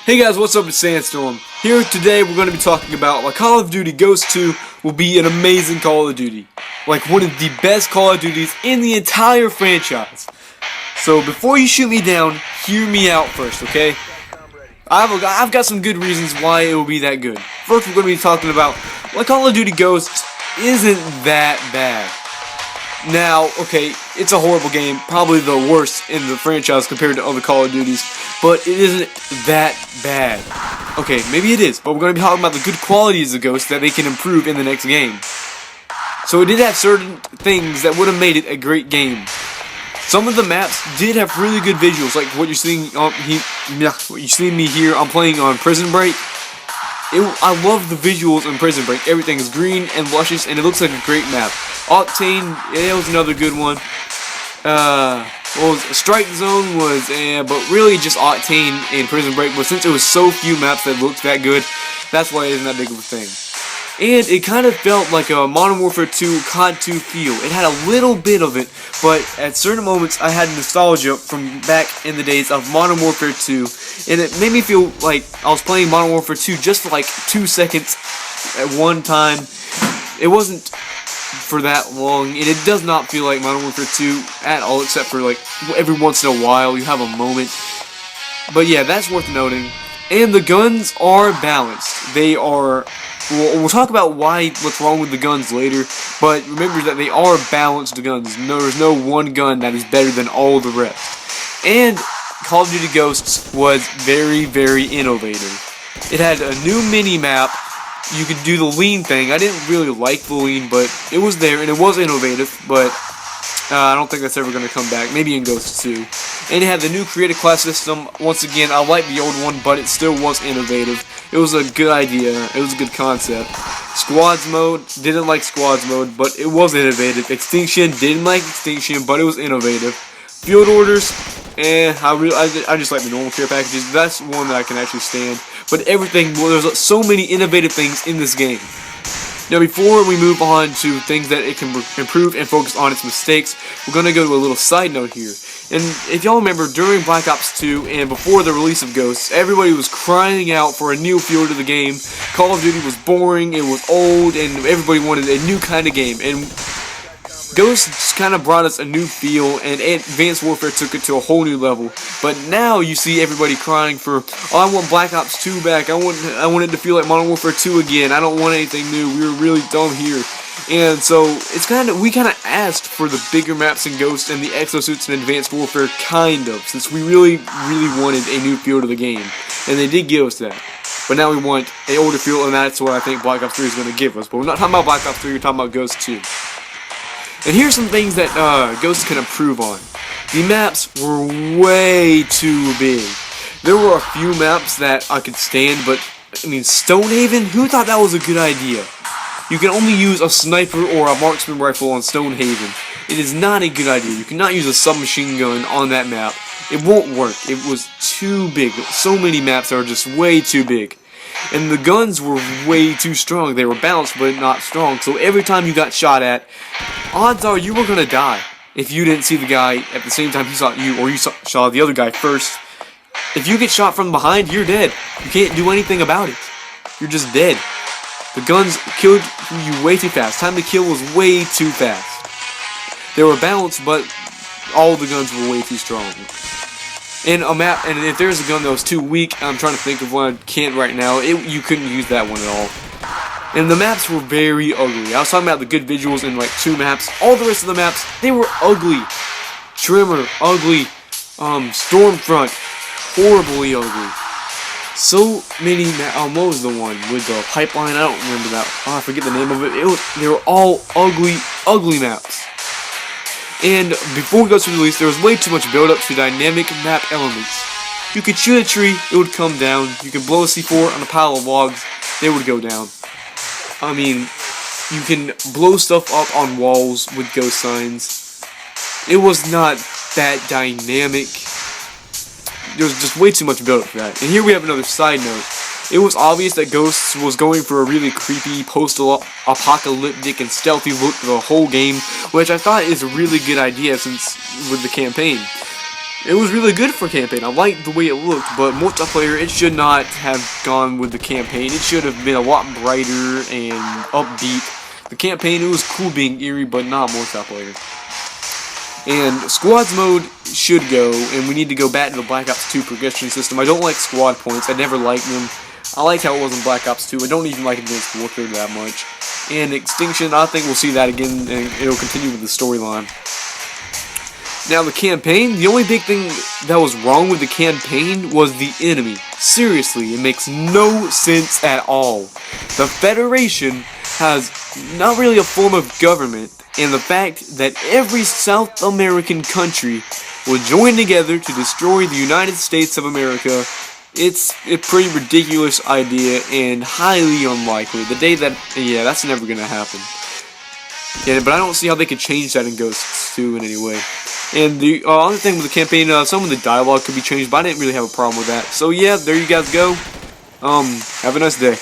Hey guys, what's up? It's Sandstorm. Here today we're going to be talking about why Call of Duty Ghosts 2 will be an amazing Call of Duty. Like one of the best Call of Duties in the entire franchise. So before you shoot me down, hear me out first, okay? I've got some good reasons why it will be that good. First, we're going to be talking about why Call of Duty Ghosts isn't that bad. Now, okay, it's a horrible game, probably the worst in the franchise compared to other Call of Duties, but it isn't that bad. Okay, maybe it is, but we're going to be talking about the good qualities of Ghosts that they can improve in the next game. So it did have certain things that would have made it a great game. Some of the maps did have really good visuals, like what you're seeing me here. I'm playing on Prison Break. I love the visuals in Prison Break. Everything is green and luscious, and it looks like a great map. Octane, it was another good one. Strike Zone was, but really just Octane and Prison Break. But since it was so few maps that looked that good, that's why it isn't that big of a thing. And it kind of felt like a Modern Warfare 2 CoD 2 feel. It had a little bit of it, but at certain moments I had nostalgia from back in the days of Modern Warfare 2, and it made me feel like I was playing Modern Warfare 2 just for like 2 seconds at one time. It wasn't for that long, and it does not feel like Modern Warfare 2 at all, except for like every once in a while you have a moment. But yeah, that's worth noting. And the guns are balanced. They are... We'll talk about what's wrong with the guns later, but remember that they are balanced guns. There's no one gun that is better than all the rest. And Call of Duty Ghosts was very, very innovative. It had a new mini-map. You could do the lean thing. I didn't really like the lean, but it was there, and it was innovative, but I don't think that's ever going to come back. Maybe in Ghosts 2. And it had the new creative class system. Once again, I like the old one, but it still was innovative. It was a good idea. It was a good concept. Squads mode, didn't like Squads mode, but it was innovative. Extinction, didn't like Extinction, but it was innovative. Field orders, I just like the normal care packages. That's one that I can actually stand. But everything, there's so many innovative things in this game. Now, before we move on to things that it can improve and focus on its mistakes, we're going to go to a little side note here. And if y'all remember, during Black Ops 2 and before the release of Ghosts, everybody was crying out for a new feel to the game. Call of Duty was boring, it was old, and everybody wanted a new kind of game. And Ghosts kind of brought us a new feel, and Advanced Warfare took it to a whole new level. But now you see everybody crying for, oh, I want Black Ops 2 back. I want it to feel like Modern Warfare 2 again. I don't want anything new. We were really dumb here. And so we kind of asked for the bigger maps in Ghosts and the exosuits in Advanced Warfare, kind of, since we really, really wanted a new feel to the game. And they did give us that. But now we want an older feel, and that's what I think Black Ops 3 is going to give us. But we're not talking about Black Ops 3, we're talking about Ghosts 2. And here's some things that Ghosts can improve on. The maps were way too big. There were a few maps that I could stand, but, I mean, Stonehaven? Who thought that was a good idea? You can only use a sniper or a marksman rifle on Stonehaven. It is not a good idea. You cannot use a submachine gun on that map. It won't work. It was too big. So many maps are just way too big. And the guns were way too strong. They were balanced, but not strong. So every time you got shot at, odds are you were going to die. If you didn't see the guy at the same time he saw you, or you saw the other guy first. If you get shot from behind, you're dead. You can't do anything about it. You're just dead. The guns killed you way too fast. Time to kill was way too fast. They were balanced, but all the guns were way too strong. In a map, and if there's a gun that was too weak, I'm trying to think of one I can't right now, you couldn't use that one at all. And the maps were very ugly. I was talking about the good visuals in like 2 maps. All the rest of the maps, they were ugly. Trimmer, ugly. Stormfront, horribly ugly. So many what was the one with the pipeline? I don't remember that. Oh, I forget the name of it. They were all ugly, ugly maps. And before we go to the release, there was way too much build-up to dynamic map elements. You could shoot a tree, it would come down. You could blow a C4 on a pile of logs, they would go down. I mean, you can blow stuff up on walls with ghost signs. It was not that dynamic. There was just way too much build-up for that. And here we have another side note. It was obvious that Ghosts was going for a really creepy, post-apocalyptic, and stealthy look for the whole game, which I thought is a really good idea since with the campaign. it was really good for campaign. I liked the way it looked, but multiplayer, it should not have gone with the campaign. It should have been a lot brighter and upbeat. The campaign, it was cool being eerie, but not multiplayer. And squads mode should go, and we need to go back to the Black Ops 2 progression system. I don't like squad points. I never liked them. I liked how it was in Black Ops 2. I don't even like Advanced Warfare that much. And Extinction, I think we'll see that again, and it'll continue with the storyline. Now, the campaign, the only big thing that was wrong with the campaign was the enemy. Seriously, it makes no sense at all. The Federation has not really a form of government, and the fact that every South American country will join together to destroy the United States of America, it's a pretty ridiculous idea and highly unlikely. The day that, yeah, that's never gonna happen. Yeah, but I don't see how they could change that in Ghosts 2 in any way. And the other thing with the campaign, some of the dialogue could be changed, but I didn't really have a problem with that. So yeah, there you guys go. Have a nice day.